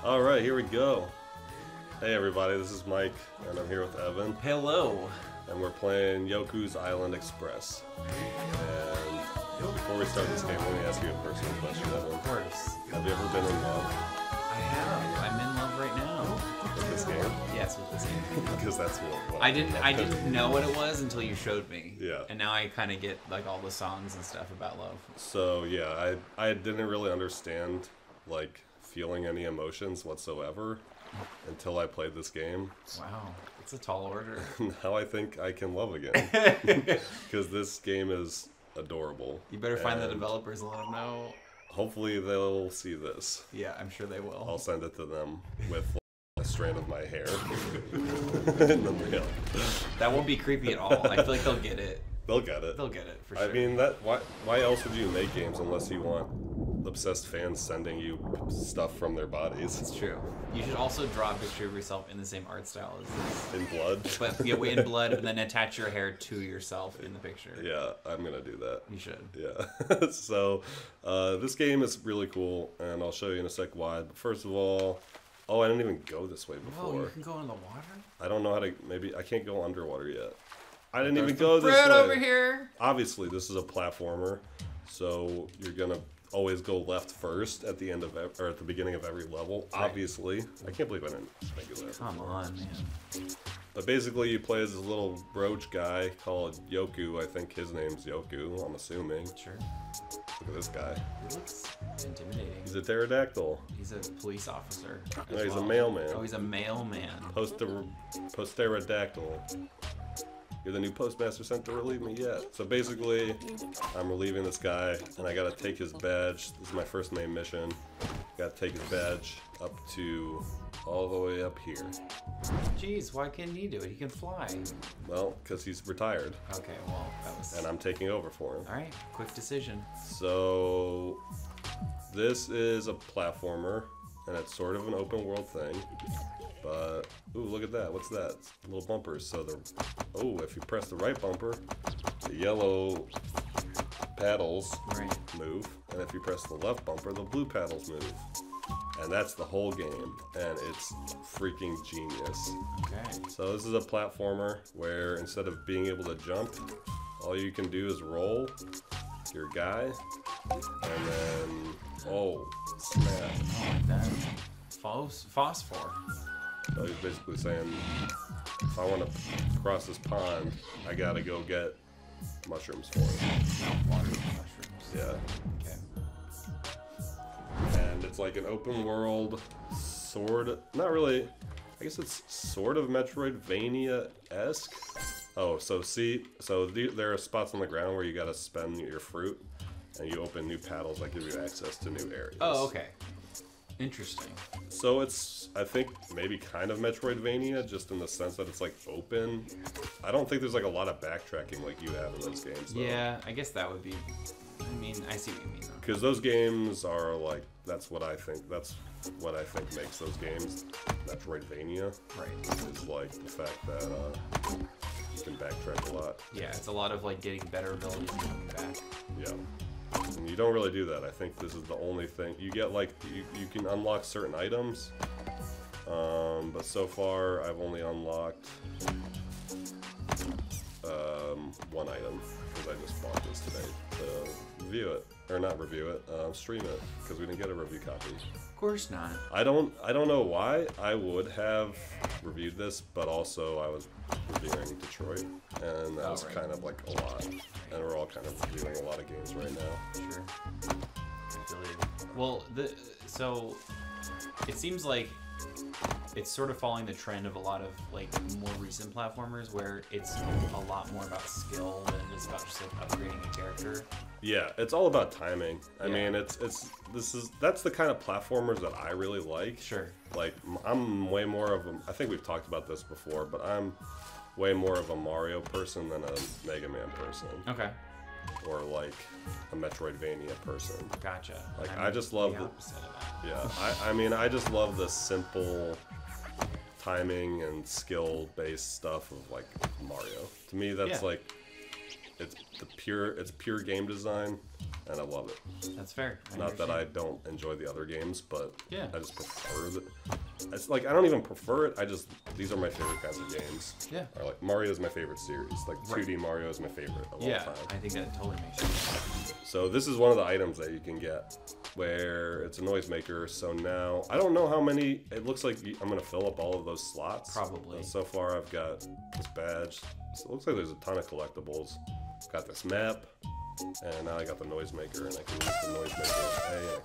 Alright, here we go. Hey everybody, this is Mike, and I'm here with Evan. Hello. And we're playing Yoku's Island Express. And before we start this game, let me ask you a personal question, Evan. Of course. Have you ever been in love I have. I'm in love right now. with this game? Yes, with this game. Because that's what I didn't know what it was until you showed me. Yeah. And now I kind of get like all the songs and stuff about love. So yeah, I didn't really understand like feeling any emotions whatsoever until I played this game. Wow, it's a tall order. Now I think I can love again. Because this game is adorable. You better find the And developers and let them know. hopefully they'll see this. Yeah, I'm sure they will. I'll send it to them with a strand of my hair in the mail. That won't be creepy at all. I feel like they'll get it. They'll get it. They'll get it for sure. I mean, why else would you make games unless you want obsessed fans sending you stuff from their bodies? It's true. You should also draw a picture of yourself in the same art style as this. In blood? But yeah, in blood, and then attach your hair to yourself in the picture. Yeah, I'm gonna do that. You should. Yeah. So, this game is really cool, and I'll show you in a sec why. But first of all, oh, I didn't even go this way before. Oh, you can go in the water? I don't know how to, maybe, I can't go underwater yet. I didn't even go this Fred way. over here. Obviously, this is a platformer, so you're gonna always go left first at the end of or at the beginning of every level. Right. Obviously, I can't believe I didn't think of that. Come on, man. But basically, you play as this little roach guy called Yoku. I think his name's Yoku. I'm assuming. Sure. Look at this guy. He looks intimidating. He's a pterodactyl. He's a police officer. No, as he's a well. mailman. Oh, he's a mailman. Posterodactyl. You're the new postmaster sent to relieve me yet. So basically, I'm relieving this guy, and I gotta take his badge. This is my first main mission. Gotta take his badge up to all the way up here. Jeez, why can't he do it? He can fly. Well, because he's retired, Okay, well, that was... and I'm taking over for him. Alright, quick decision. So, this is a platformer, and it's sort of an open world thing. But, ooh, look at that. What's that? It's little bumpers. So, if you press the right bumper, the yellow paddles move. And if you press the left bumper, the blue paddles move. And that's the whole game. And it's freaking genius. Okay. So, this is a platformer where instead of being able to jump, all you can do is roll your guy. And then, oh, snap. Oh, like that. Phosphor. So he's basically saying, if I want to cross this pond, I gotta go get mushrooms for it. Water mushrooms. Yeah. Okay. And it's like an open world, not really, I guess it's sort of Metroidvania-esque. Oh, so there are spots on the ground where you gotta spend your fruit, and you open new paddles that give you access to new areas. Oh, okay. Interesting. So it's, I think, maybe kind of Metroidvania, just in the sense that it's like open. I don't think there's like a lot of backtracking like you have in those games, though. Yeah, I guess that would be... I mean, I see what you mean, though. Because those games are like, that's what I think makes those games Metroidvania. Right. Is like the fact that you can backtrack a lot. Yeah, it's a lot of like getting better abilities and coming back. Yeah. And you don't really do that. I think this is the only thing. You get like, you can unlock certain items, but so far I've only unlocked one item, because I just bought this today to review it. Or not review it, stream it, because we didn't get a review copy. Of course not. I don't know why. I would have reviewed this, but also I was reviewing Detroit, and that was kind of like a lot. And we're all kind of reviewing a lot of games right now. Sure. Well, so it seems like it's sort of following the trend of a lot of like more recent platformers where it's a lot more about skill than it is about just like upgrading a character. Yeah, it's all about timing. I mean, that's the kind of platformers that I really like. Sure. Like, I'm way more of a, I think we've talked about this before, but I'm way more of a Mario person than a Mega Man person. Okay. Or like a Metroidvania person. Gotcha. Like, I just love the opposite of that. Yeah, I mean, I just love the simple timing and skill-based stuff of like Mario. To me, that's like, it's pure game design, and I love it. That's fair. Not that I don't enjoy the other games, but yeah. I just prefer the. It's like I don't even prefer it. These are my favorite kinds of games. Yeah. Or like Mario is my favorite series. Like 2D Mario is my favorite of all time. I think that totally makes sense. So this is one of the items that you can get, where it's a noisemaker. So now I don't know how many. It looks like I'm gonna fill up all of those slots. Probably. So far I've got this badge. So it looks like there's a ton of collectibles. Got this map, and now I got the noisemaker, and I can use the noisemaker.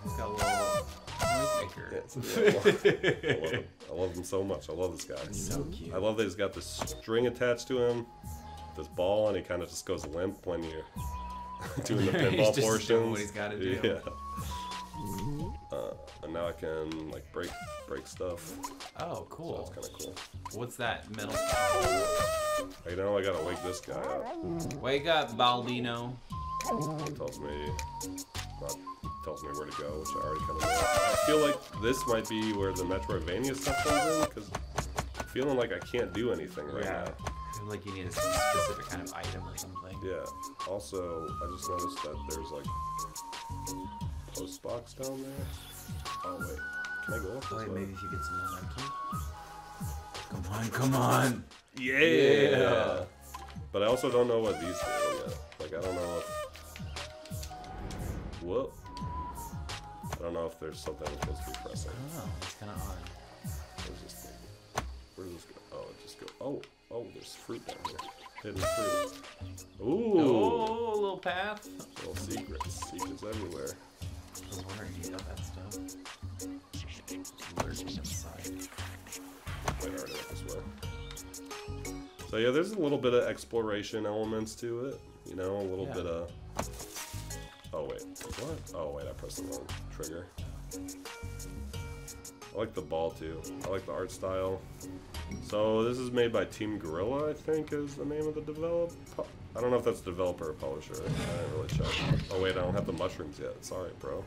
He's got a little noisemaker. Yeah, I love him so much. I love this guy. So cute. I love that he's got this string attached to him, this ball, and he kind of just goes limp when you're doing the pinball He's just portions. doing what he's got to do. Yeah. And now I can like break stuff. Oh, cool. So that's kind of cool. What's that metal? You know, I gotta wake this guy up. Wake up, Baldino. He tells me where to go, which I already kind of know. I feel like this might be where the Metroidvania stuff comes in, because I'm feeling like I can't do anything right now. I feel like you need a specific kind of item or something. Yeah. Also, I just noticed that there's like post box down there. Oh wait, can I go up this way? Maybe if you get some momentum. Come on, come on. Yeah. But I also don't know what these do yet. Like I don't know if. Whoop. I don't know if there's something I'm supposed to be pressing. Oh, that's kind of odd. Where's this thing? Where does this go? Oh, it just go. Oh, there's fruit down here. Hidden fruit. Ooh. Oh, a little path. Little secrets. Secrets everywhere. I was wondering if you got that stuff. Lurking inside. Wait, already went this way. So yeah, there's a little bit of exploration elements to it. You know, a little bit of. Oh wait, what? Oh wait, I pressed the wrong trigger. I like the ball too. I like the art style. So this is made by Team Gorilla, I think is the name of the developer. I don't know if that's developer or publisher. I didn't really check. Oh wait, I don't have the mushrooms yet. Sorry, bro.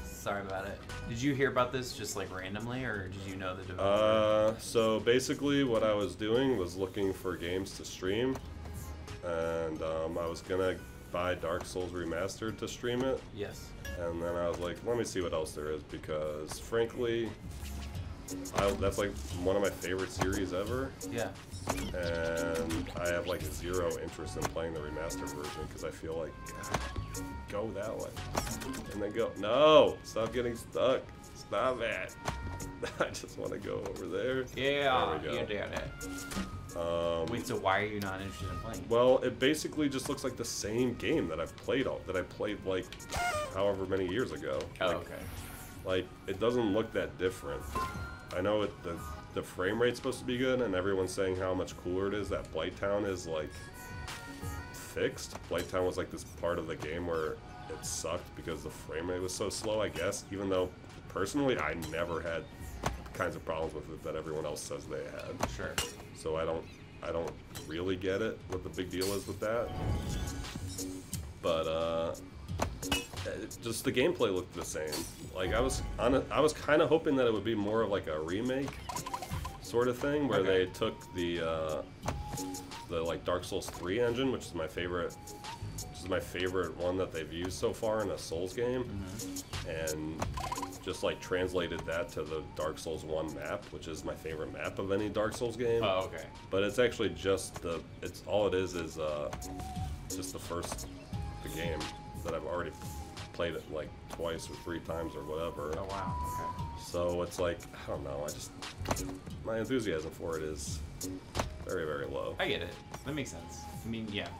Sorry about it. Did you hear about this just like randomly, or did you know the developer? So basically what I was doing was looking for games to stream, and I was gonna buy Dark Souls Remastered to stream it. Yes. And then I was like, let me see what else there is, because frankly, that's like one of my favorite series ever. Yeah. And I have like zero interest in playing the remastered version, because I feel like, God, go that way. And then go, no, stop getting stuck. Stop it. I just want to go over there. Yeah, there we go. you did it. Wait, so why are you not interested in playing? Well, it basically just looks like the same game that I played like however many years ago. Oh, like, okay. Like, it doesn't look that different. I know the frame rate's supposed to be good, and everyone's saying how much cooler it is that Blighttown is, like, fixed. Blighttown was, like, this part of the game where it sucked because the frame rate was so slow, I guess, even though, personally, I never had the kinds of problems with it that everyone else says they had. Sure. So I don't really get it, what the big deal is with that. But, just the gameplay looked the same. Like I was kind of hoping that it would be more of like a remake sort of thing, where they took the like Dark Souls 3 engine, which is my favorite one that they've used so far in a Souls game, and just like translated that to the Dark Souls 1 map, which is my favorite map of any Dark Souls game. Oh, okay. But it's actually just all it is just the game that I've already played it like twice or 3 times or whatever. Oh wow, okay. So it's like, I don't know, my enthusiasm for it is very, very low. I get it. That makes sense. I mean, yeah.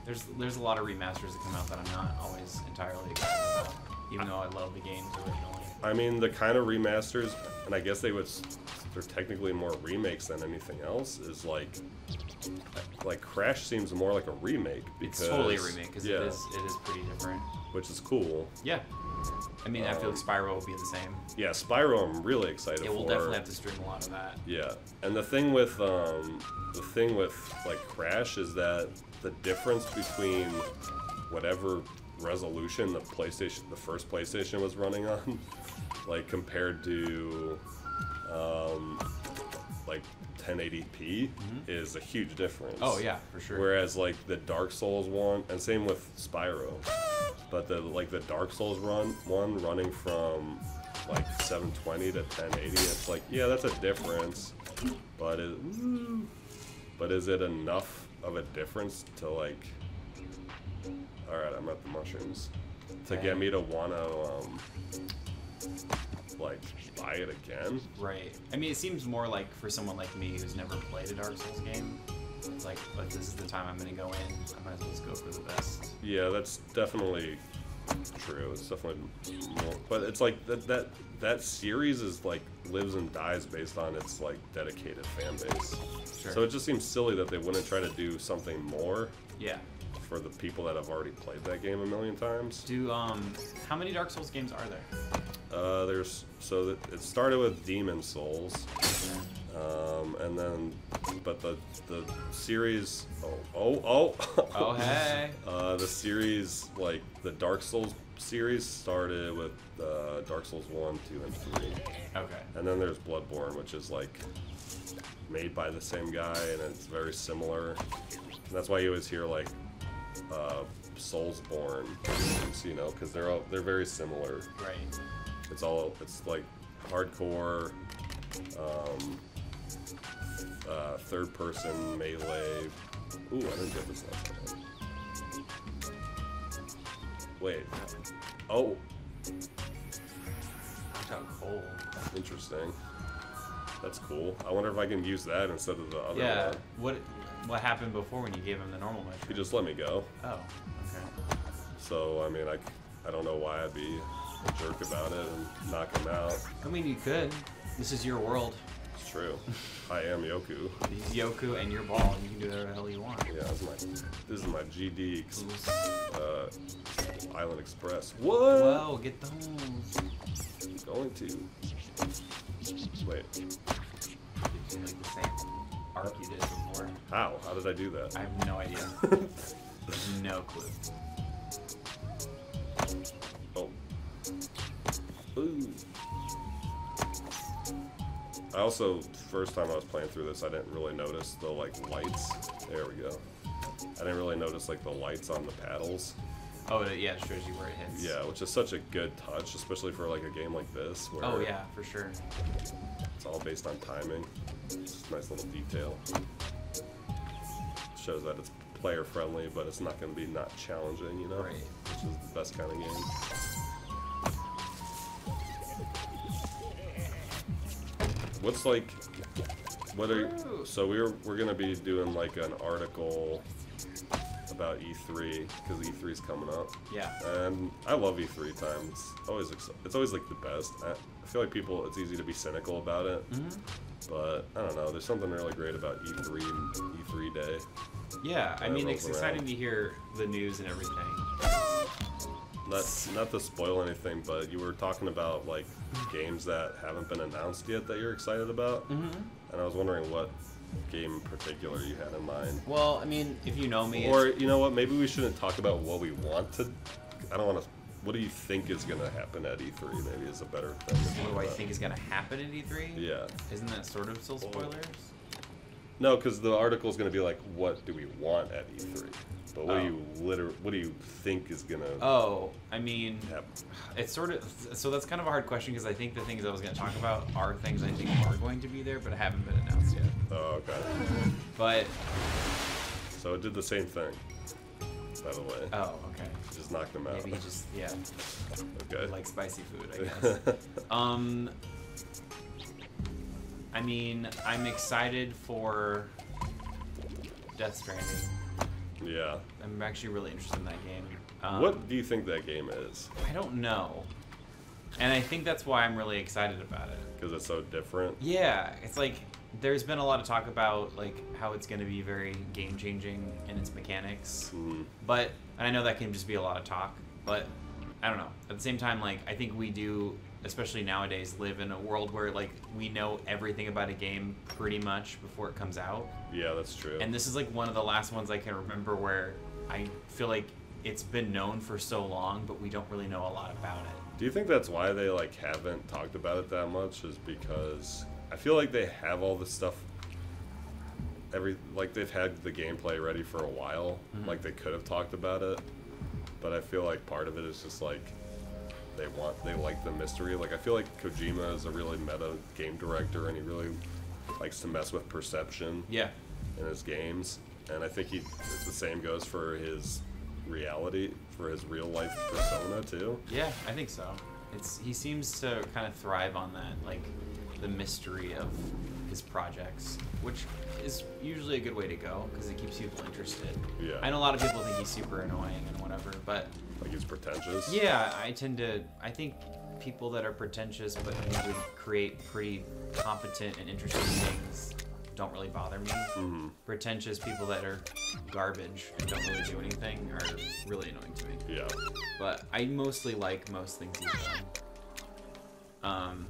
There's a lot of remasters that come out that I'm not always entirely excited about, even though I love the games originally. I mean, the kind of remasters, and I guess they're technically more remakes than anything else, is like Crash seems more like a remake, because it's totally a remake, because yeah, it is pretty different. Which is cool. Yeah. I mean, I feel like Spyro will be the same. Yeah, Spyro I'm really excited for. It will definitely have to stream a lot of that. Yeah, and the thing with like Crash is that the difference between whatever resolution the first PlayStation was running on, like compared to like 1080p is a huge difference. Oh yeah, for sure. Whereas like the Dark Souls one, and same with Spyro, but the Dark Souls one running from like 720 to 1080, it's like, yeah, that's a difference, but is it enough of a difference to like? All right, I'm at the mushrooms to get me to wanna like buy it again. Right. I mean, it seems more like for someone like me who's never played a Dark Souls game, it's like, but this is the time I'm gonna go in. I might as well just go for the best. Yeah, that's definitely true. It's definitely more, but it's like that series is like lives and dies based on its like dedicated fan base. Sure. So it just seems silly that they wouldn't try to do something more. Yeah. For the people that have already played that game a million times. How many Dark Souls games are there? It started with Demon Souls, and then, but the series, Oh hey. the series, like the Dark Souls series started with Dark Souls 1, 2, and 3. Okay. And then there's Bloodborne, which is like made by the same guy, and it's very similar. And that's why you always hear like Soulsborne, you know, because they're very similar. Right. It's like hardcore, third person melee. Ooh, I didn't get this last time. Wait. Oh, Watch out, cold. interesting. That's cool. I wonder if I can use that instead of the other Yeah. one. What happened before when you gave him the normal mushroom? He just let me go. Oh. Okay. So I mean, I don't know why I'd be a jerk about it and knock him out. I mean, you could. This is your world. It's true. I am Yoku. He's Yoku and your ball, and you can do whatever the hell you want. Yeah, this is my GD Island Express. What? Whoa, get those. Going to. Wait. Like the same arc you did before. How? How did I do that? I have no idea. No clue. Oh. Ooh. I also, first time I was playing through this, I didn't really notice the like lights. There we go. I didn't really notice like the lights on the paddles. Oh, yeah, it shows you where it hits. Yeah, which is such a good touch, especially for like a game like this. Where Oh, yeah, for sure. It's all based on timing. It's a nice little detail. Shows that it's player friendly, but it's not going to be not challenging, you know? Right. Which is the best kind of game. What's like, so we're gonna be doing like an article about E3 because E3's coming up. Yeah. And I love E3 time. It's always like the best. I feel like it's easy to be cynical about it, but I don't know. There's something really great about E3 day. Yeah, I mean, it's exciting to hear the news and everything. Not to spoil anything, but you were talking about like games that haven't been announced yet that you're excited about, and I was wondering what game in particular you had in mind. Well, I mean, if you know me, or you know what, maybe we shouldn't talk about what we want to. I don't want to. What do you think is going to happen at E3? Maybe is a better thing. What do I think is going to happen at E3? Yeah. Isn't that sort of still spoilers? No, because the article is going to be like, what do we want at E3? But what do you think is gonna? Oh, I mean, happen? It's sort of, so that's kind of a hard question because I think the things I was going to talk about are things I think are going to be there, but haven't been announced yet. Oh, okay. But so it did the same thing, by the way. Oh, okay. Just knocked them out. Maybe just Okay. Like spicy food, I guess. I mean, I'm excited for Death Stranding. Yeah. I'm actually really interested in that game. What do you think that game is? I don't know. And I think that's why I'm really excited about it. Because it's so different? Yeah. It's like, there's been a lot of talk about like how it's going to be very game-changing in its mechanics. But, and I know that can just be a lot of talk, but I don't know. At the same time, like, I think we do, especially nowadays, live in a world where like we know everything about a game pretty much before it comes out. Yeah, that's true. And this is like one of the last ones I can remember where I feel like it's been known for so long, but we don't really know a lot about it. Do you think that's why they like haven't talked about it that much? Is because I feel like they have all this stuff. Like they've had the gameplay ready for a while. Like they could have talked about it, but I feel like part of it is just like they like the mystery. Like I feel like Kojima is a really meta game director, and he really likes to mess with perception. Yeah. In his games, and I think the same goes for his reality, for his real life persona too. Yeah, I think so. He seems to kind of thrive on that, like the mystery of his projects, which is usually a good way to go because it keeps people interested. Yeah. I know a lot of people think he's super annoying and whatever, but like he's pretentious. Yeah, I think people that are pretentious but who would create pretty competent and interesting things don't really bother me. Pretentious people that are garbage and don't really do anything are really annoying to me. Yeah. But I mostly like most things he's done.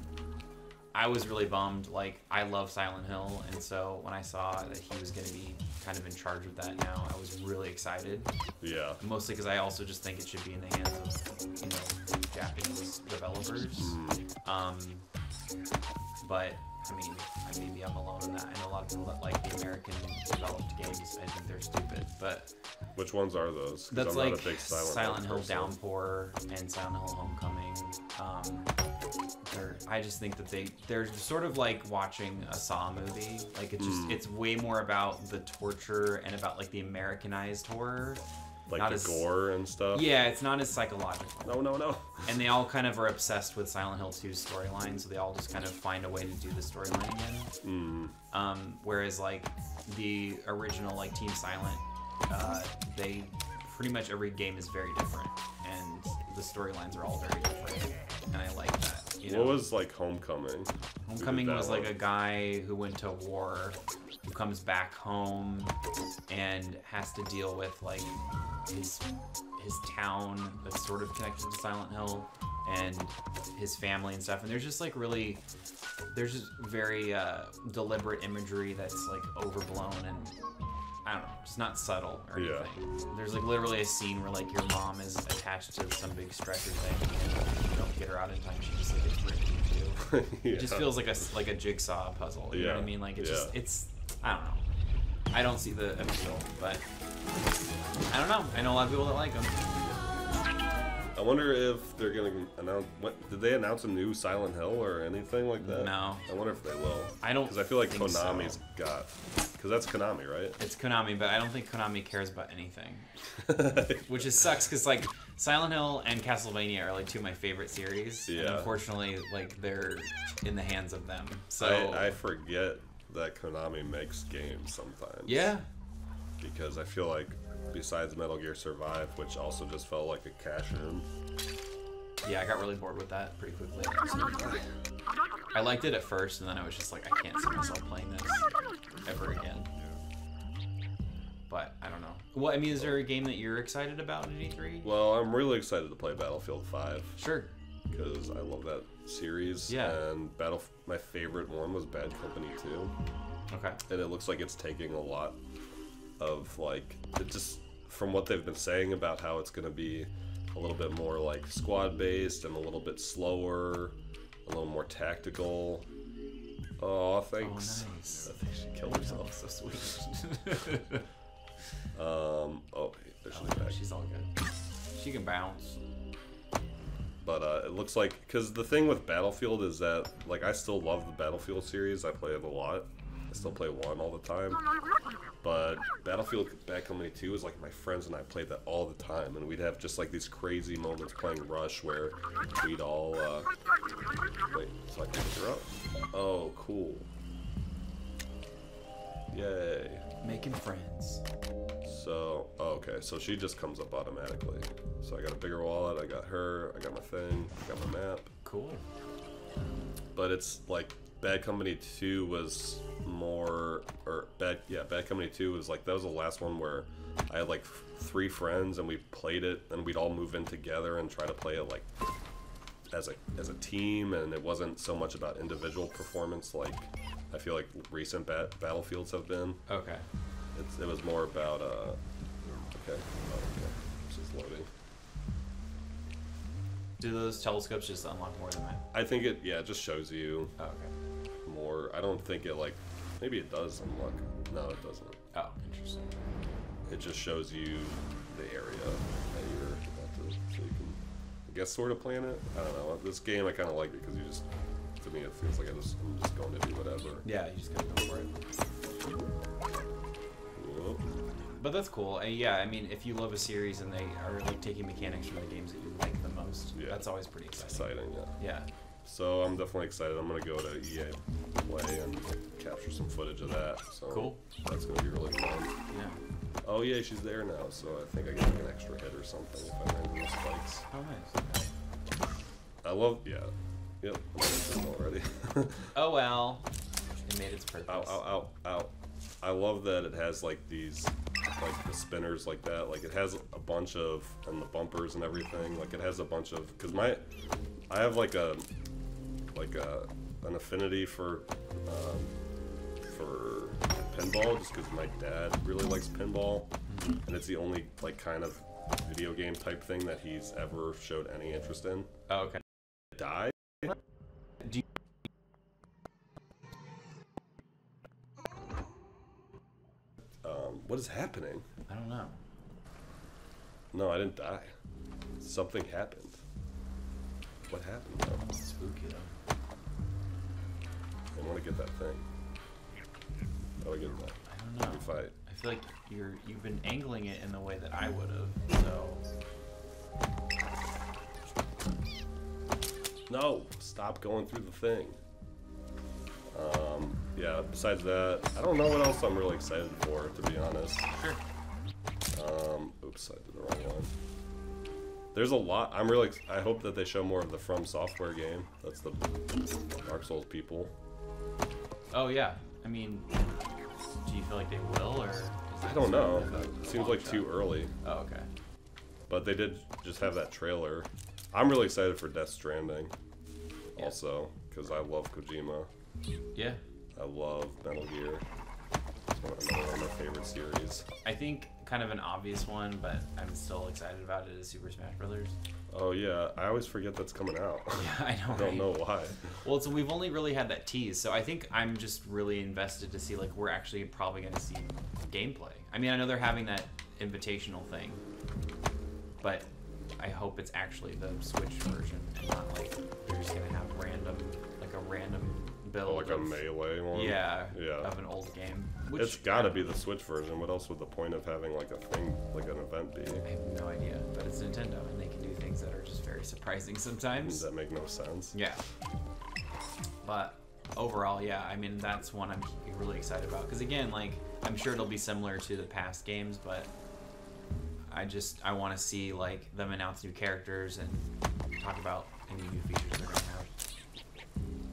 I was really bummed. Like, I love Silent Hill, and so when I saw that he was going to be kind of in charge of that now, I was really excited. Yeah. Mostly because I also just think it should be in the hands of, Japanese developers. But I mean, maybe I'm alone in that. I know a lot of people that like the American developed games. I think they're stupid, but which ones are those? That's I'm like not a big Silent Hill Downpour and Silent Hill Homecoming. I just think that they're sort of like watching a Saw movie. Like it's way more about the torture and about like the Americanized horror. Like not the gore and stuff? Yeah, it's not as psychological. No. And they all kind of are obsessed with Silent Hill 2's storyline, so they all just kind of find a way to do the storyline again. Whereas, like, the original, like, Team Silent, they pretty much every game is very different, and the storylines are all very different, and I like that. What was, like, Homecoming? Homecoming was, like, a guy who went to war, who comes back home, and has to deal with, like, his town that's sort of connected to Silent Hill and his family and stuff, and there's just like there's just very deliberate imagery that's like overblown and I don't know, just not subtle or anything. There's like literally a scene where like your mom is attached to some big stretcher thing and you don't get her out in time, she just like gets ripped in two. It just feels like a jigsaw puzzle, you know what I mean? Like it's I don't know. I don't see the appeal, but I don't know. I know a lot of people that like them. I wonder if they're gonna announce. Did they announce a new Silent Hill or anything like that? No. I wonder if they will. I don't. Because I feel like think Konami's so. got. Because that's Konami, right? It's Konami, but I don't think Konami cares about anything. Which sucks because like Silent Hill and Castlevania are like two of my favorite series. Yeah. And unfortunately, like they're in the hands of them. So I forget that Konami makes games sometimes. Yeah. Because I feel like besides Metal Gear Survive, which also just felt like a cash in. Yeah, I got really bored with that pretty quickly. I liked it at first, and then I was just like, I can't see myself playing this ever again. But I don't know. Well, I mean, is there a game that you're excited about at E3? Well, I'm really excited to play Battlefield 5. Sure. Because I love that series. Yeah. And my favorite one was Bad Company 2. Okay. And it looks like it's taking a lot of like it just from what they've been saying about how it's going to be a little bit more like squad based and a little bit slower, a little more tactical. Oh, thanks. Oh, nice. I think she killed herself. So sweet. There she's back. She's all good. She can bounce. But it looks like because the thing with Battlefield is that like I still love the Battlefield series. I play it a lot. I still play 1 all the time. But Battlefield Bad Company 2 is like my friends and I played that all the time, and we'd have just like these crazy moments playing Rush where we'd all wait, so I can pick her up. Oh, cool. Yay. Making friends. So, okay, so she just comes up automatically. So I got a bigger wallet, I got her, I got my thing, I got my map. Cool. But it's like Bad Company 2 was more, Bad Company 2 was like, that was the last one where I had like 3 friends and we played it and we'd all move in together and try to play it like as a team, and it wasn't so much about individual performance like I feel like recent Battlefields have been. Okay. It was more about, okay, this is loading. Do those telescopes just unlock more than that? I think it just shows you Oh, okay. anymore. I don't think it like, maybe it does unlock. No, it doesn't. Oh, interesting. It just shows you the area that you're about to, so you can, I guess, sort of plan it. I don't know. This game I kind of like it because you just, to me, it feels like I'm just going to do whatever. Yeah, you just gotta go for it. Whoa. But that's cool. Yeah, I mean, if you love a series and they are like taking mechanics from the games that you like the most, Yeah. that's always pretty exciting. Exciting, yeah. Yeah. So I'm definitely excited. I'm gonna go to EA Play and capture some footage of that. So Cool. That's gonna be really fun. Yeah. Oh yeah, she's there now, so I think I get like an extra hit or something if I land those spikes. Oh, nice. I love, yeah. Yep, I'm already. Oh well, it made its purpose. Ow, ow, ow, ow. I love that it has like these, like the spinners like that. Like it has a bunch of, and the bumpers and everything. Like it has a bunch of, cause I have like an affinity for pinball just because my dad really likes pinball, and it's the only like kind of video game type thing that he's ever showed any interest in. Oh, okay. Die? Do you What is happening? I don't know. No, I didn't die. Something happened. What happened though? Spooky though. I want to get that thing. How do I get that? I don't know. If I I feel like you've been angling it in the way that I would have. So No! Stop going through the thing. Yeah, besides that, I don't know what else I'm really excited for, to be honest. sure. Oops, I did the wrong one. There's a lot. I hope that they show more of the From Software game. That's the Dark Souls people. Oh yeah. I mean, do you feel like they will, or? Is I it don't sort know. of a It seems long like shot? too early. Oh, okay. But they did just have that trailer. I'm really excited for Death Stranding. Yeah. Also, because I love Kojima. Yeah. I love Metal Gear. It's another one of my favorite series. I think kind of an obvious one, but I'm still excited about it, is Super Smash Brothers. Oh yeah, I always forget that's coming out. Yeah, I know. I don't right? know why. Well, so we've only really had that tease, so I think I'm just really invested to see, like, we're actually probably going to see gameplay. I mean, I know they're having that invitational thing, but I hope it's actually the Switch version and not like they're just going to have a random build. Like a Melee one? Yeah, Yeah. of an old game. Which, It's gotta be the Switch version. What else would the point of having like a thing, like an event be? I have no idea, but it's Nintendo, and they can do things that are just very surprising sometimes. Does that make no sense? Yeah. But overall, yeah, I mean, that's one I'm really excited about. Because again, like, I'm sure it'll be similar to the past games, but I want to see, like, them announce new characters and talk about any new features they're going to have.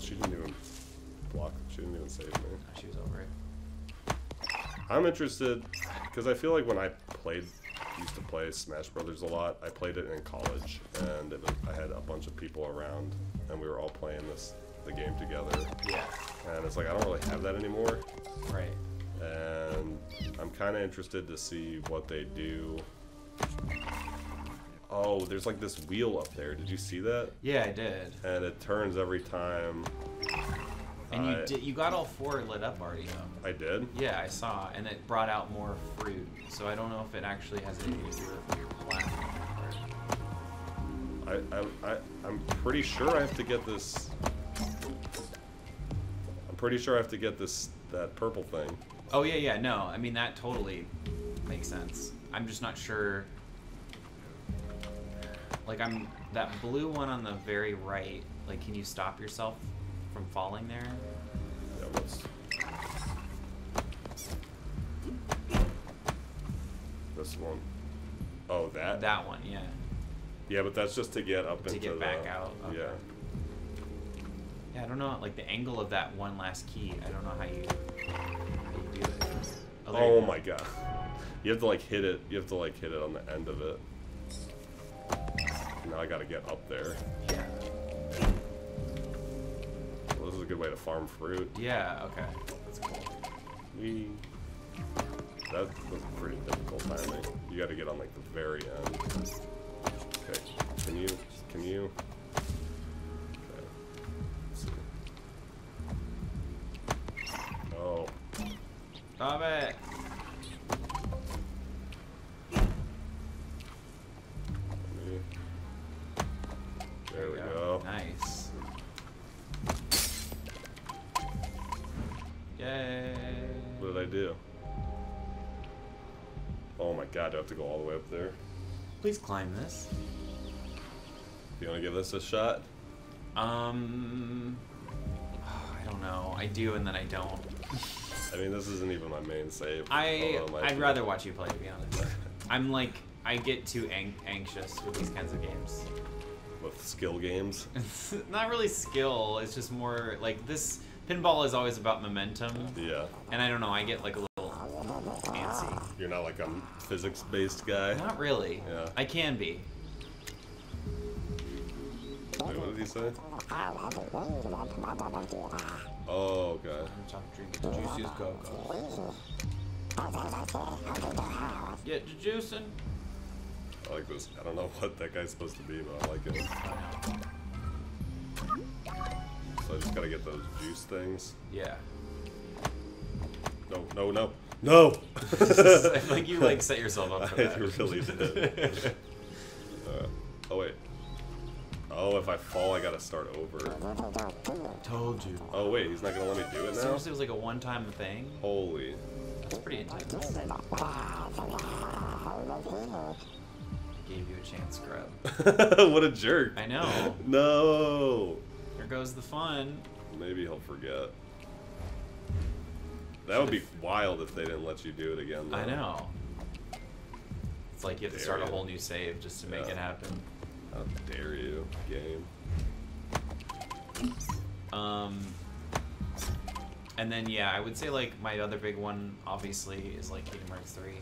She didn't even block. She didn't even save me. Oh, she was over it. I'm interested because I feel like when I used to play Smash Brothers a lot. I played it in college, and I had a bunch of people around, and we were all playing the game together. Yeah. And it's like I don't really have that anymore. Right. And I'm kind of interested to see what they do. Oh, there's like this wheel up there. Did you see that? Yeah, I did. And it turns every time. And you got all 4 lit up already, though. I did? Yeah, I saw, and it brought out more fruit. So I don't know if it actually has anything to do with platform. I'm pretty sure I have to get this. I'm pretty sure I have to get that purple thing. Oh yeah, no. I mean, that totally makes sense. I'm just not sure. Like, that blue one on the very right. Like, can you stop yourself from falling there? Yeah, let's. This one. Oh, that. That one, yeah. Yeah, but that's just to get up into To get back out. Okay. Yeah. Yeah, I don't know. Like, the angle of that one last key. I don't know how you do it. There you Oh go. my god. You have to like hit it. You have to like hit it on the end of it. Now I gotta get up there. Yeah. Well, this is a good way to farm fruit. Yeah. Okay. That's cool. That was pretty difficult timing. You gotta get on like the very end. Okay. Can you? Okay. Let's see. Stop it. There we go. Nice. Yay. What did I do? Oh my god, do I have to go all the way up there? Please climb this. You want to give this a shot? I don't know. I do and then I don't. I mean, this isn't even my main save. I'd rather watch you play, to be honest. I'm like, I get too anxious with these kinds of games. With skill games? It's not really skill, it's just more like this. Pinball is always about momentum. Yeah. And I don't know, I get like a little antsy. You're not like a physics-based guy? Not really. Yeah. I can be. Wait, what did he say? Oh, okay. Drink the juiciest cocoa. Get the juicing. I like this. I don't know what that guy's supposed to be, but I like it. So I just gotta get those juice things. Yeah. No, no, no. No! I feel like you like set yourself up for that. I really did. Oh, wait. Oh, if I fall, I gotta start over. Told you. Oh, wait, he's not gonna let me do it now? Seriously, it was like a one-time thing? Holy. That's pretty intense. Gave you a chance, scrub. What a jerk. I know. No. There goes the fun. Maybe he'll forget. That would be wild if they didn't let you do it again, though. I know. It's like you have to start a whole new save just to make it happen. How dare you, game. And then, yeah, I would say, like, my other big one, obviously, is, like, Kingdom Hearts 3.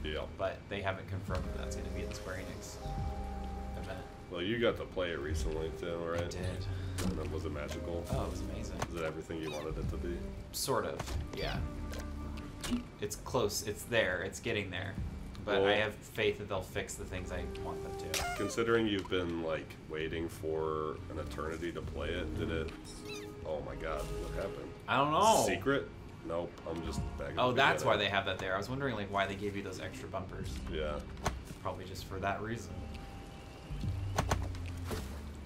Yeah. But they haven't confirmed that that's going to be at the Square Enix event. Well, you got to play it recently, too, right? I did. And then was it magical? Oh, it was amazing. Is it everything you wanted it to be? Sort of, yeah. It's close. It's there. It's getting there. But Well, I have faith that they'll fix the things I want them to. Considering you've been, like, waiting for an eternity to play it, did it... Oh my god, what happened? I don't know. Secret? Nope, I'm just back at Oh, the that's why beginning. they have that there. I was wondering, like, why they gave you those extra bumpers. Yeah. Probably just for that reason.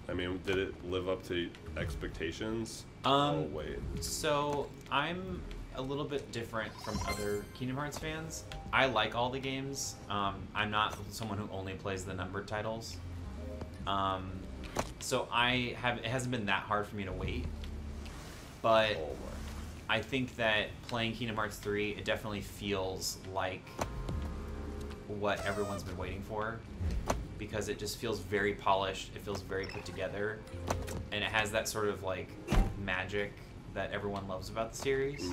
I mean, did it live up to expectations? Um, Oh, wait. So, I'm a little bit different from other Kingdom Hearts fans. I like all the games. I'm not someone who only plays the numbered titles. So it hasn't been that hard for me to wait. But Oh, my. I think that playing Kingdom Hearts 3, it definitely feels like what everyone's been waiting for. Because it just feels very polished, it feels very put together, and it has that sort of like magic that everyone loves about the series.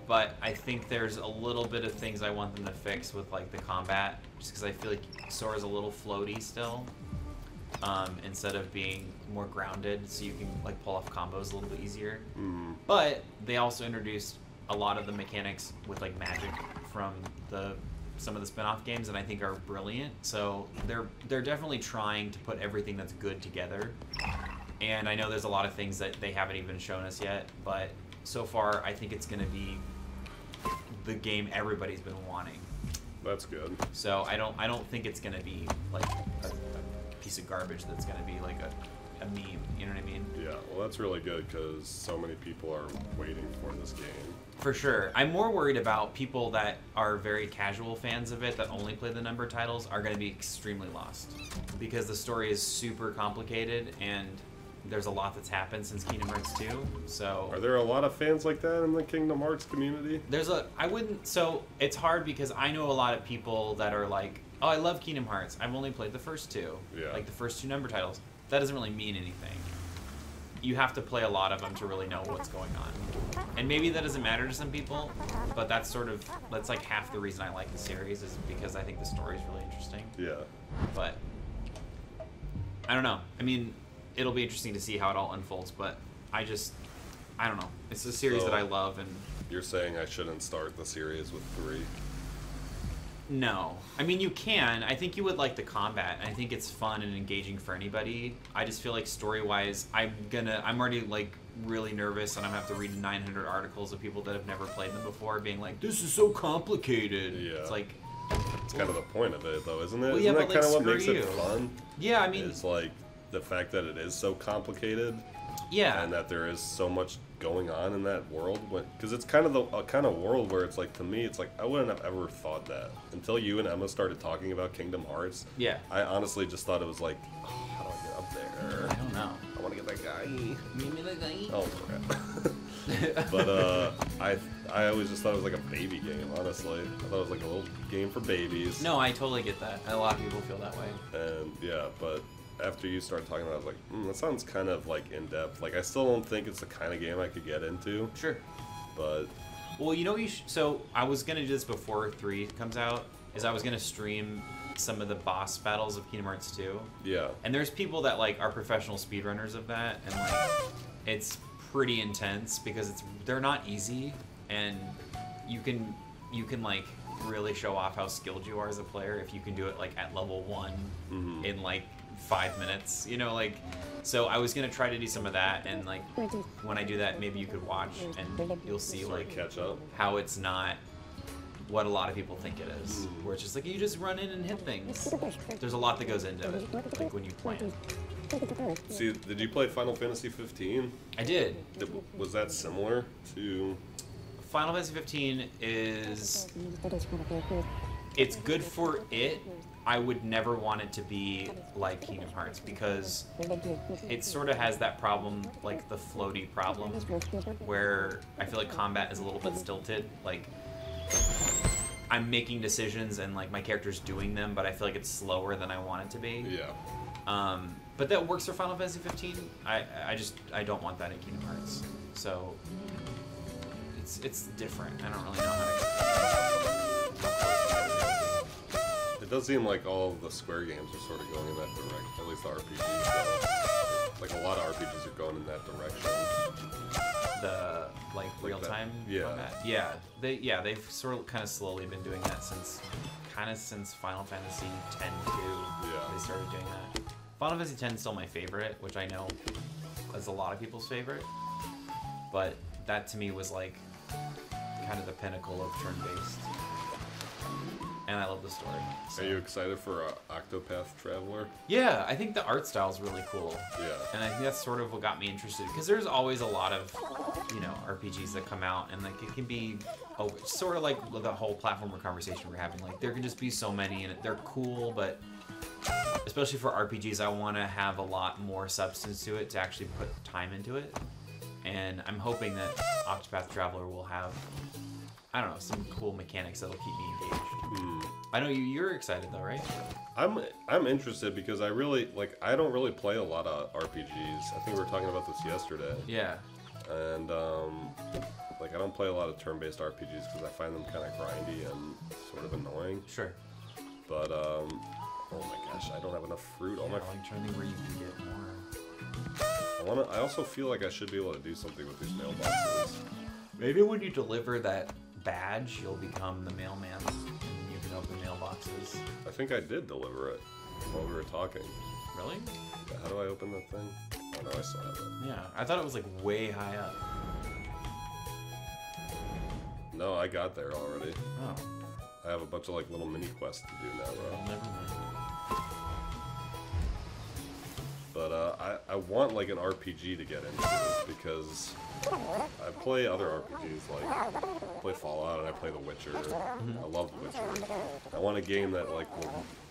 But I think there's a little bit of things I want them to fix with like the combat, just because I feel like Sora's a little floaty still, instead of being more grounded, so you can like pull off combos a little bit easier. But they also introduced a lot of the mechanics with like magic from some of the spin-off games, and I think are brilliant. So they're definitely trying to put everything that's good together. And I know there's a lot of things that they haven't even shown us yet, but so far I think it's going to be the game everybody's been wanting. That's good. So I don't think it's going to be like a piece of garbage that's going to be like a meme. You know what I mean? Yeah, well, that's really good because so many people are waiting for this game. For sure. I'm more worried about people that are very casual fans of it that only play the numbered titles are going to be extremely lost. Because the story is super complicated and there's a lot that's happened since Kingdom Hearts 2. So Are there a lot of fans like that in the Kingdom Hearts community? so it's hard because I know a lot of people that are like, oh, I love Kingdom Hearts. I've only played the first two. Yeah. Like the first two number titles. That doesn't really mean anything. You have to play a lot of them to really know what's going on. And maybe that doesn't matter to some people, but that's like half the reason I like the series is because I think the story is really interesting. Yeah. But I don't know. I mean, it'll be interesting to see how it all unfolds, but I don't know. It's a series that I love, and You're saying I shouldn't start the series with 3? No. I mean, you can. I think you would like the combat. I think it's fun and engaging for anybody. I just feel like story-wise, I'm already, like, really nervous, and I'm gonna have to read 900 articles of people that have never played them before being like, this is so complicated. Yeah. It's like... It's kind of the point of it, though, isn't it? Well, yeah, isn't that but, kind of like, what makes screw it you. fun? Yeah, I mean... It's like the fact that it is so complicated. Yeah. And that there is so much going on in that world, because it's kind of the kind of world where it's like, to me, it's like I wouldn't have ever thought that until you and Emma started talking about Kingdom Hearts. Yeah. I honestly just thought it was like, oh, how do I get up there? I don't know. I want to get that guy. Give me the guy. Oh crap. But I always just thought it was like a baby game. Honestly, I thought it was like a little game for babies. No, I totally get that. A lot of people feel that way. And yeah, but after you started talking about it, I was like, that sounds kind of like in depth. Like, I still don't think it's the kind of game I could get into. Sure. But well, you know, so I was gonna do this before 3 comes out. Is I was gonna stream some of the boss battles of Kingdom Hearts 2. Yeah. And there's people that like are professional speedrunners of that, and like it's pretty intense because they're not easy, and you can like really show off how skilled you are as a player if you can do it like at level 1 in like 5 minutes, you know, like, so I was gonna try to do some of that, and like when I do that, maybe you could watch and you'll see like catch up how it's not what a lot of people think it is, where it's just like you just run in and hit things. There's a lot that goes into it, like when you plan. See, did you play Final Fantasy 15? I did. Was that similar to Final Fantasy 15? It's good for it. I would never want it to be like Kingdom Hearts because it sort of has that problem, like the floaty problem, where I feel like combat is a little bit stilted. Like, I'm making decisions and like my character's doing them, but I feel like it's slower than I want it to be. Yeah. But that works for Final Fantasy 15. I don't want that in Kingdom Hearts. So it's different. I don't really know how to. It does seem like all of the Square games are sort of going in that direction. At least the RPGs. So, like a lot of RPGs are going in that direction. The like real time combat. Yeah, they've sort of kind of slowly been doing that since Final Fantasy X-2. Yeah. They started doing that. Final Fantasy X is still my favorite, which I know is a lot of people's favorite. But that to me was like kind of the pinnacle of turn-based. And I love the story. So. Are you excited for Octopath Traveler? Yeah, I think the art style is really cool. Yeah. And I think that's sort of what got me interested, because there's always a lot of, you know, RPGs that come out, and like it can be sort of like the whole platformer conversation we're having. Like there can just be so many, and they're cool, but especially for RPGs, I want to have a lot more substance to it to actually put time into it. And I'm hoping that Octopath Traveler will have, I don't know, some cool mechanics that'll keep me engaged. I know you're excited though, right? I'm interested because I don't really play a lot of RPGs. I think we were talking about this yesterday. Yeah. And like I don't play a lot of turn-based RPGs because I find them kind of grindy and sort of annoying. Sure. But oh my gosh, I don't have enough fruit. I'm trying to think where you can get more. I also feel like I should be able to do something with these mailboxes. Maybe when you deliver that badge, you'll become the mailman, and you can open mailboxes. I think I did deliver it while we were talking. Really? Yeah, how do I open that thing? Oh no, I still have it. Yeah, I thought it was like way high up. No, I got there already. Oh. I have a bunch of like little mini quests to do now though. Well, never mind. But I want like an RPG to get into because I play other RPGs, like I play Fallout and I play The Witcher. I love The Witcher. I want a game that like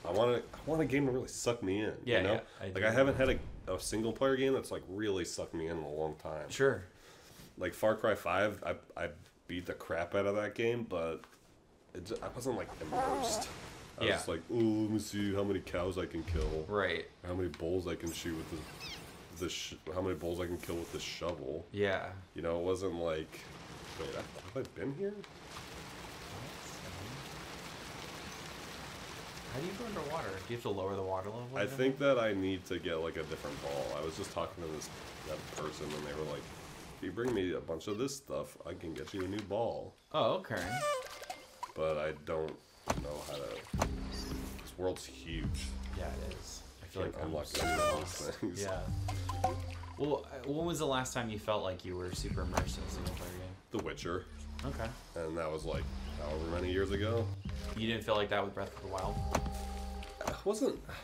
I want a game to really suck me in. Yeah, you know? Yeah, I haven't had a single player game that's like really sucked me in a long time. Sure. Like Far Cry 5, I beat the crap out of that game, but I wasn't like immersed. I was just like, oh, let me see how many cows I can kill. Right. How many bulls I can shoot with how many bulls I can kill with this shovel. Yeah. You know, it wasn't like, wait, have I been here? How do you go underwater? Do you have to lower the water level? I think that I need to get like a different ball. I was just talking to that person and they were like, if you bring me a bunch of this stuff, I can get you a new ball. Oh, okay. But I don't know how to. This world's huge. Yeah, it is. I feel like I'm unlock so any of those lost. things. Yeah. Well, when was the last time you felt like you were super immersed in a single player game? The Witcher, Okay. and that was like however many years ago. You didn't feel like that with Breath of the Wild?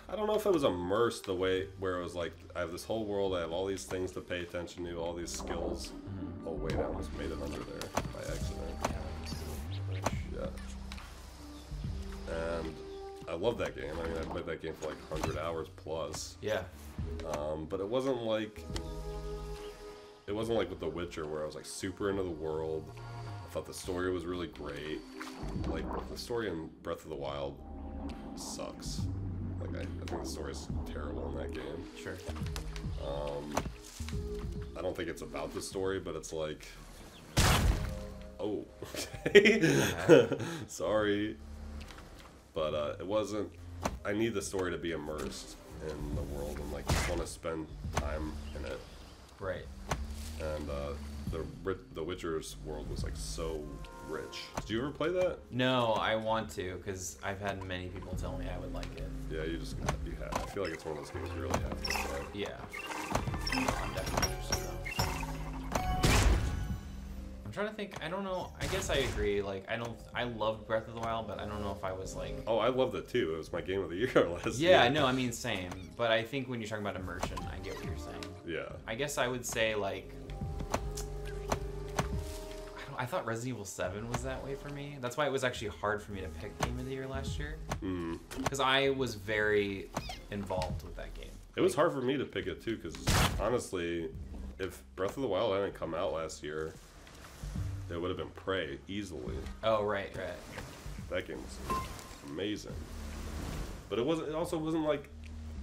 I don't know if it was immersed the way where it was like, I have this whole world, I have all these things to pay attention to, all these skills. Oh wait, I almost made it under there by accident. Yeah. And I love that game. I mean, I played that game for like 100 hours plus. Yeah. But it wasn't like with The Witcher where I was like super into the world. I thought the story was really great. Like the story in Breath of the Wild sucks. Like I think the story's terrible in that game. Sure. I don't think it's about the story, but it's like, oh, okay. Sorry. But it wasn't. I need the story to be immersed in the world and like just want to spend time in it. Right. And the Witcher's world was like so rich. Did you ever play that? No, I want to because I've had many people tell me I would like it. Yeah, you have. I feel like it's one of those games you really have to play. Yeah. No, I'm definitely interested though. I'm trying to think. I don't know. I guess I agree. Like, I loved Breath of the Wild, but I don't know if I was like. Oh, I loved it too. It was my game of the year last year. Yeah, no, I mean same. But I think when you're talking about immersion, I get what you're saying. Yeah. I guess I would say like. I thought Resident Evil 7 was that way for me. That's why it was actually hard for me to pick Game of the Year last year. Because I was very involved with that game. It was hard for me to pick it too, because honestly, if Breath of the Wild hadn't come out last year, it would have been Prey easily. Oh, right. That game was amazing. But it also wasn't like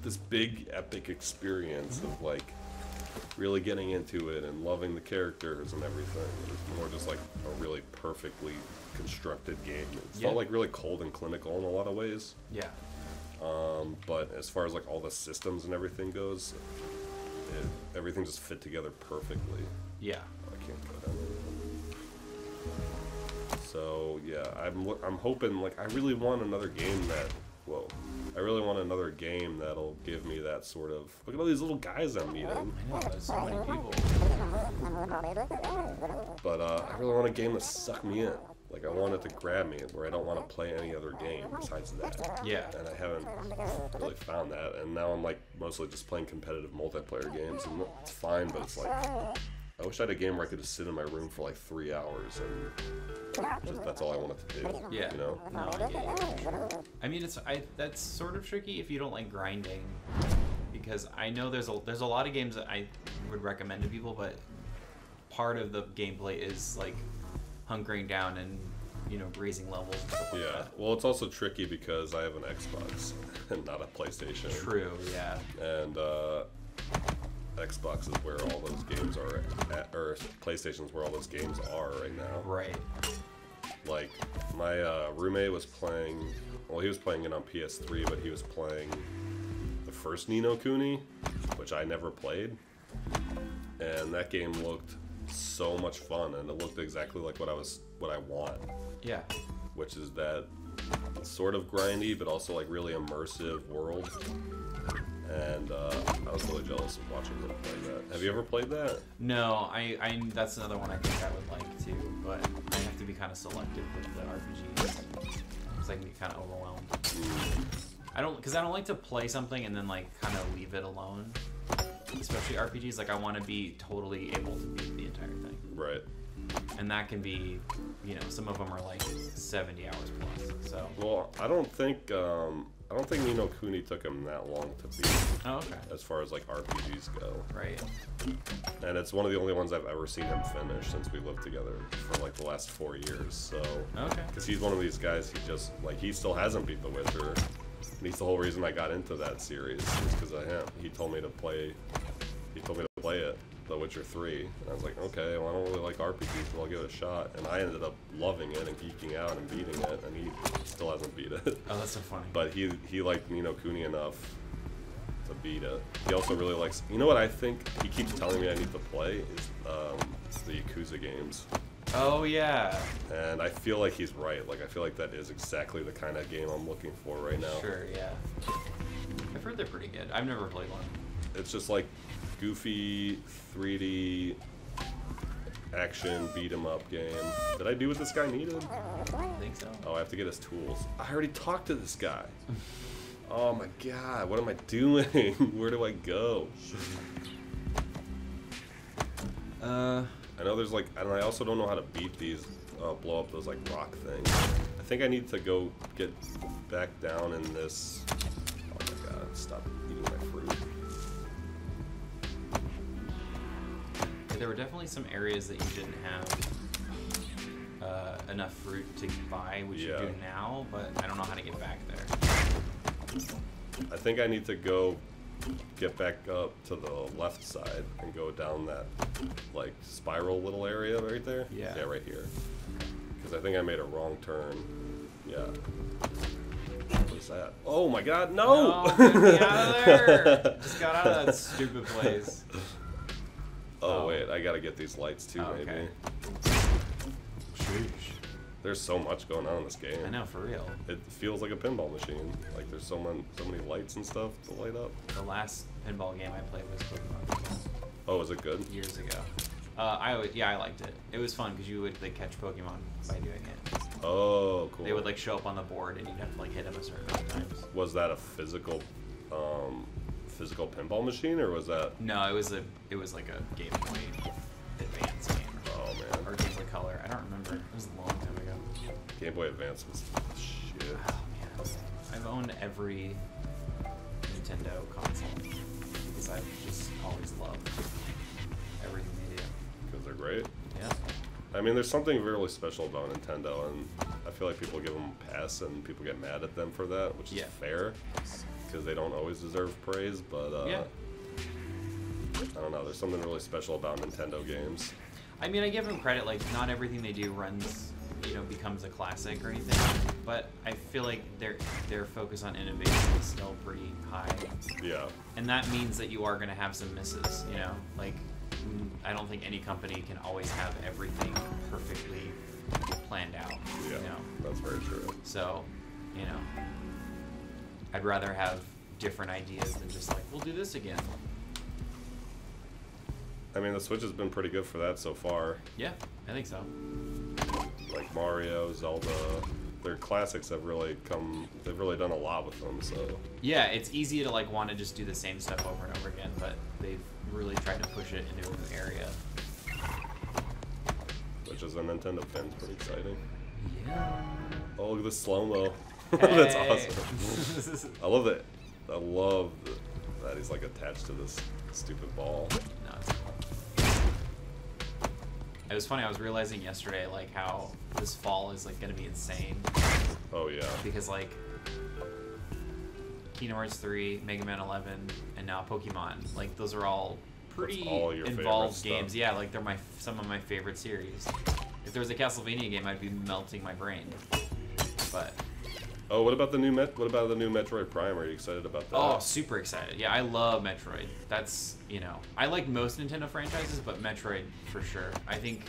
this big epic experience of like really getting into it and loving the characters and everything. It was more just like a really perfectly constructed game. It felt like really cold and clinical in a lot of ways. Yeah. But as far as like all the systems and everything goes, everything just fit together perfectly. Yeah. I can't go down there. So yeah, I'm hoping, like, I really want another game that. Whoa. I really want another game that'll give me that sort of. Look at all these little guys I'm meeting. I know, there's so many people. But I really want a game to suck me in. Like, I want it to grab me, where I don't want to play any other game besides that. Yeah. And I haven't really found that. And now I'm like mostly just playing competitive multiplayer games, and it's fine. But it's like, I wish I had a game where I could just sit in my room for like 3 hours and that's all I wanted to do. Yeah. You know? No, I get you. I mean, that's sort of tricky if you don't like grinding, because I know there's a lot of games that I would recommend to people, but part of the gameplay is like hunkering down and, you know, grazing levels and stuff like that. Well, it's also tricky because I have an Xbox and not a PlayStation. True, yeah. And Xbox is where all those games are at, or PlayStation's where all those games are right now. Right. Like, my roommate was playing, well, he was playing it on PS3, but he was playing the first Ni no Kuni, which I never played. And that game looked so much fun, and it looked exactly like what I want. Yeah. Which is that sort of grindy, but also like really immersive world. And I was really jealous of watching him play that. Have you ever played that? No, I that's another one I think I would like too, but I have to be kind of selective with the RPGs because I can get kind of overwhelmed. I don't like to play something and then like kind of leave it alone. Especially RPGs, like I want to be totally able to beat the entire thing. Right. And that can be, you know, some of them are like 70 hours plus. So. Well, I don't think Ni no Kuni took him that long to beat. Oh, okay. As far as like RPGs go. Right. And it's one of the only ones I've ever seen him finish since we lived together for like the last 4 years. So. Okay. Because he's one of these guys, he still hasn't beat The Witcher. And he's the whole reason I got into that series is because of him. He told me to play it, The Witcher 3. And I was like, okay, well, I don't really like RPGs, but I'll give it a shot. And I ended up loving it and geeking out and beating it, and he still hasn't beat it. Oh, that's so funny. But he liked Ni no Kuni enough to beat it. He also really likes, you know what I think he keeps telling me I need to play is the Yakuza games. Oh yeah. And I feel like he's right. Like, I feel like that is exactly the kind of game I'm looking for right now. Sure, yeah. I've heard they're pretty good. I've never played one. It's just like goofy 3D action beat 'em up game. Did I do what this guy needed? I think so. Oh, I have to get his tools. I already talked to this guy. Oh my god, what am I doing? Where do I go? I know there's like, and I also don't know how to beat these, blow up those like rock things. I think I need to go get back down in this. Oh my god, stop eating my fruit. There were definitely some areas that you didn't have enough fruit to buy, which you do now, but I don't know how to get back there. I think I need to go get back up to the left side and go down that like spiral little area right there. Yeah. Yeah, right here. Because I think I made a wrong turn. Yeah. What is that? Oh my god, no! No, get me out of there! Just got out of that stupid place. Oh wait, I gotta get these lights too, Okay. maybe. Sheesh. There's so much going on in this game. I know, for real. It feels like a pinball machine. Like there's so many lights and stuff to light up. The last pinball game I played was Pokemon Oh, is it good? years ago. I liked it. It was fun because you would like catch Pokemon by doing it. Oh, cool. They would like show up on the board and you'd have to like hit them a certain amount of times. Was that a physical pinball machine, or was that? No, it was like a Game Boy Advance game. Oh man. Or Game Boy Color. I don't remember. It was a long time ago. Game Boy Advance was shit. Oh man. I've owned every Nintendo console because I've just always loved everything they do. Because they're great. Yeah. I mean, there's something really special about Nintendo, and I feel like people give them a pass, and people get mad at them for that, which is fair, because they don't always deserve praise, but yeah. I don't know, there's something really special about Nintendo games. I mean, I give them credit, like, not everything they do runs, becomes a classic or anything, but I feel like their focus on innovation is still pretty high. Yeah. And that means that you are going to have some misses, Like, I don't think any company can always have everything perfectly planned out, Yeah, that's very true. So, I'd rather have different ideas than just like, we'll do this again. I mean, the Switch has been pretty good for that so far. Yeah, I think so. Like Mario, Zelda, their classics have really they've really done a lot with them, so. Yeah, it's easy to like want to just do the same stuff over and over again, but they've really tried to push it into a new area. Which as a Nintendo fan is pretty exciting. Yeah. Oh, look at the slow-mo. Hey. That's awesome. I love that. I love that he's like attached to this stupid ball. No, it's cool. It was funny, I was realizing yesterday like how this fall is like gonna be insane. Oh yeah. Because like Kingdom Hearts 3, Mega Man 11, and now Pokemon, like those are all pretty all your involved favorite games. stuff. Yeah, like they're some of my favorite series. If there was a Castlevania game, I'd be melting my brain. But oh, what about the new Metroid Prime? Are you excited about that? oh, super excited. Yeah, I love Metroid. That's, I like most Nintendo franchises, but Metroid for sure. I think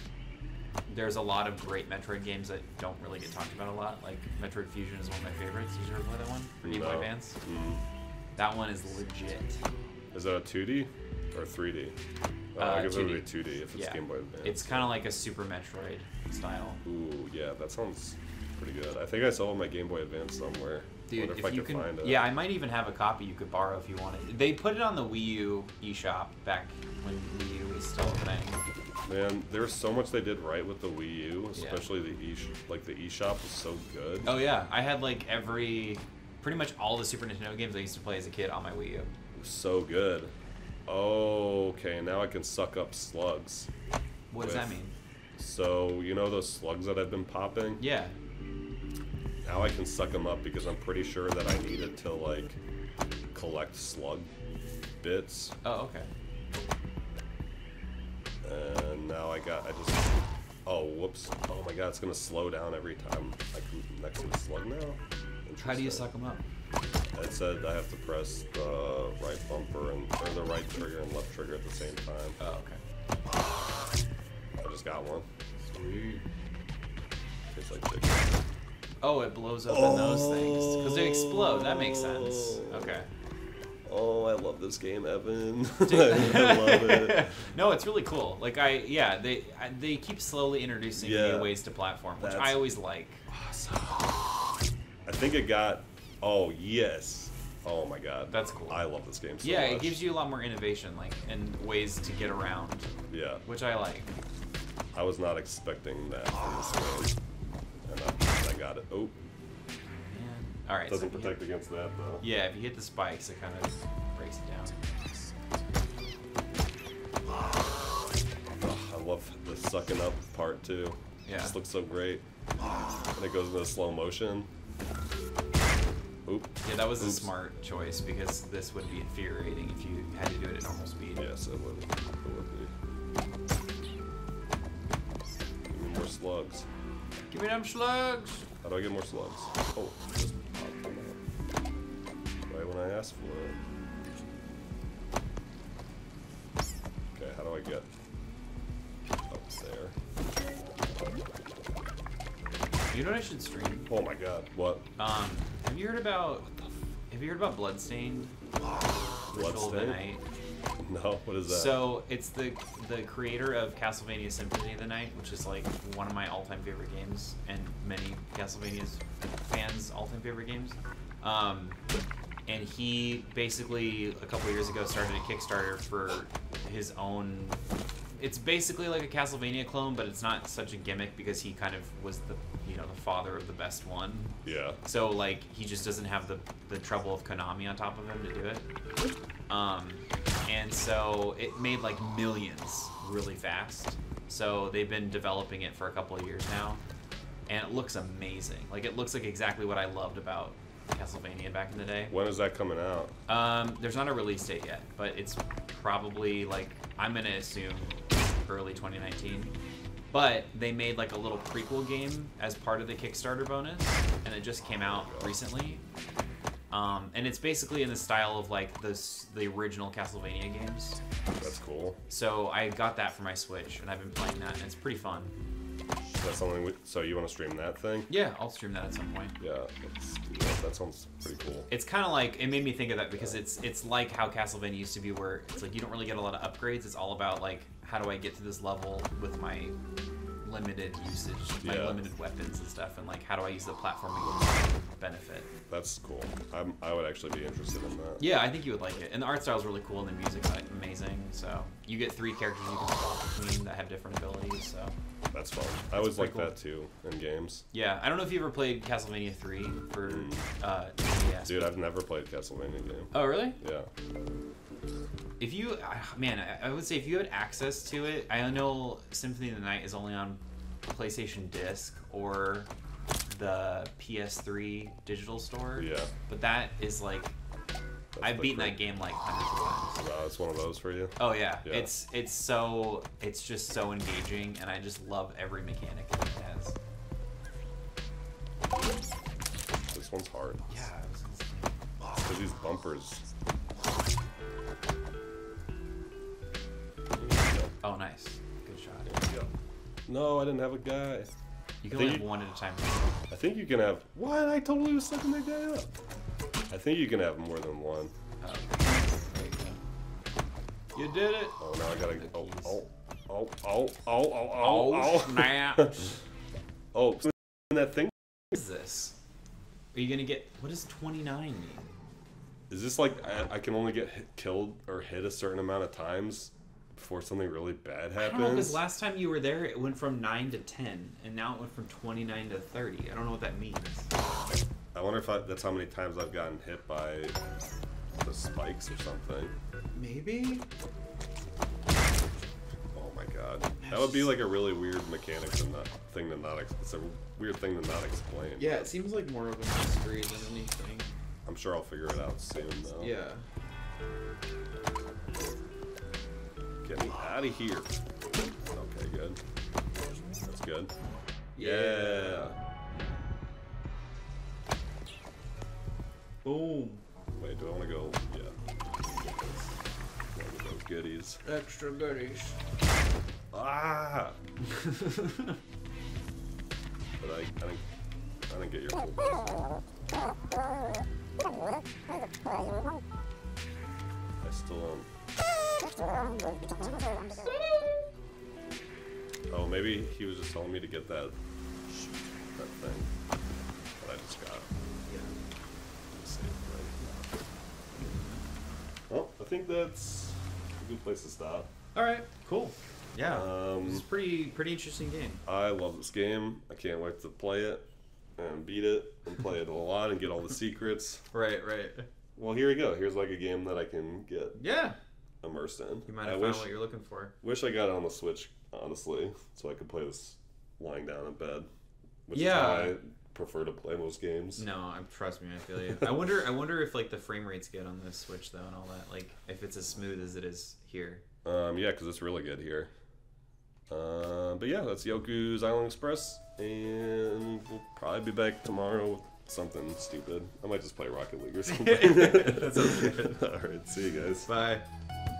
there's a lot of great Metroid games that don't really get talked about a lot. Like Metroid Fusion is one of my favorites. Did you ever play that one for Game Boy Advance? That one is legit. Is that a 2D or 3D? I guess it would be 2D if it's Game Boy Advance. It's kind of like a Super Metroid style. Ooh, yeah, that sounds pretty good. I think I saw my Game Boy Advance somewhere. Dude, Wonder if I you could can, find it. yeah, I might even have a copy you could borrow if you wanted. They put it on the Wii U eShop back when Wii U was still a thing. Man, there was so much they did right with the Wii U, especially the eShop was so good. Oh yeah, I had like pretty much all the Super Nintendo games I used to play as a kid on my Wii U. It was so good. Oh, okay, now I can suck up slugs. What does that mean? So, you know those slugs that I've been popping? Yeah. Now I can suck them up because I'm pretty sure that I needed to, like, collect slug bits. Oh, okay. And now oh, whoops. Oh my god, it's going to slow down every time I come next to the slug now. How do you suck them up? It said I have to press the right bumper or the right trigger and left trigger at the same time. Oh, okay. I just got one. Sweet. Tastes like chicken. Oh, it blows up in those things because they explode. That makes sense. Okay. Oh, I love this game, Evan. Dude. I love it. No, it's really cool. Like they keep slowly introducing new ways to platform, which I always like. Awesome. I think it got. Oh yes. Oh my god. That's cool. I love this game so yeah, much. it gives you a lot more innovation, like, and ways to get around. Yeah. Which I like. I was not expecting that from this game, and I got it. Oh. All right. Doesn't protect against that though. Yeah, if you hit the spikes, it kind of breaks it down. Oh, I love the sucking up part too. Yeah. It just looks so great. And it goes into slow motion. Oop. Yeah, that was a smart choice because this would be infuriating if you had to do it at normal speed. Yes, it would. It would be. Give me more slugs. Give me them slugs. How do I get more slugs? Oh, just pop them out. Right when I ask for it. Okay, how do I get up there? You know what I should stream? Oh my god, what? Have you heard about Bloodstained? Ritual of the Night? No, what is that? So it's the creator of Castlevania Symphony of the Night, which is like one of my all-time favorite games, and many Castlevania's fans' all-time favorite games. And he basically a couple years ago started a Kickstarter for his own. It's basically like a Castlevania clone, but it's not such a gimmick because he kind of was the the father of the best one. Yeah. So like he just doesn't have the trouble of Konami on top of him to do it. And so it made like millions really fast. So they've been developing it for a couple of years now, and it looks amazing. Like it looks like exactly what I loved about Castlevania back in the day. When is that coming out? There's not a release date yet, but it's probably like I'm gonna assume early 2019. But they made like a little prequel game as part of the Kickstarter bonus, and it just came out recently. And it's basically in the style of like the original Castlevania games. That's cool. So I got that for my Switch, and I've been playing that, and it's pretty fun. That's something. So you want to stream that thing? Yeah, I'll stream that at some point. Yeah, let's do that. That sounds pretty cool. It's kind of like it made me think of that because it's like how Castlevania used to be, where it's like you don't really get a lot of upgrades. It's all about like how do I get to this level with my limited usage, my limited weapons and stuff, and like how do I use the platforming to benefit. That's cool. I would actually be interested in that. Yeah, I think you would like it, and the art style is really cool, and the music's like amazing. So you get 3 characters you can swap between that have different abilities. So that's fun. I always like cool. that too in games. Yeah, I don't know if you ever played Castlevania 3 for NES. Dude, I've never played Castlevania game. Oh really? Yeah. If you, man, I would say if you had access to it, I know Symphony of the Night is only on PlayStation Disc or the PS3 digital store. Yeah. But that is like, I've beaten that game like hundreds of times. Wow, it's one of those for you? Oh yeah. It's just so engaging, and I just love every mechanic that it has. This one's hard. Yeah. Because these bumpers. Oh, nice. Good shot. Yeah. No, I didn't have a guy. You can only have one at a time. I think you can have... What? I totally was sucking that guy up. I think you can have more than one. Oh, there you go. You did it. Oh, now I gotta... Oh, snap. Oh, that thing? What is this? Are you gonna get... What does 29 mean? Is this like I can only get killed or hit a certain amount of times before something really bad happens? I don't know, because last time you were there, it went from 9 to 10, and now it went from 29 to 30. I don't know what that means. I wonder if that's how many times I've gotten hit by the spikes or something. Maybe? Oh my god. That would be like a really weird mechanic it's a weird thing to not explain. Yeah, it seems like more of a mystery than anything. I'm sure I'll figure it out soon though. Yeah. Get me out of here. Okay, good. That's good. Yeah. Boom. Wait, do I want to go? Yeah. One of those goodies. Extra goodies. Ah! But I didn't get your full price. I still Oh, maybe he was just telling me to get that thing that I just got. Yeah. Let's see, right? Well, I think that's a good place to stop. All right. Cool. Yeah. This is a pretty interesting game. I love this game. I can't wait to play it and beat it and play it a lot and get all the secrets. Right. Right. Well, here we go. Here's like a game that I can get immersed in. You might have found what you're looking for. Wish I got it on the Switch, honestly, so I could play this lying down in bed. Which is Yeah. how I prefer to play most games. No, trust me, I feel you. I wonder if like the frame rate's good on the Switch though, and all that. Like if it's as smooth as it is here. Yeah, because it's really good here. But yeah, that's Yoku's Island Express, and we'll probably be back tomorrow with something stupid. I might just play Rocket League or something. That sounds good. All right, see you guys. Bye.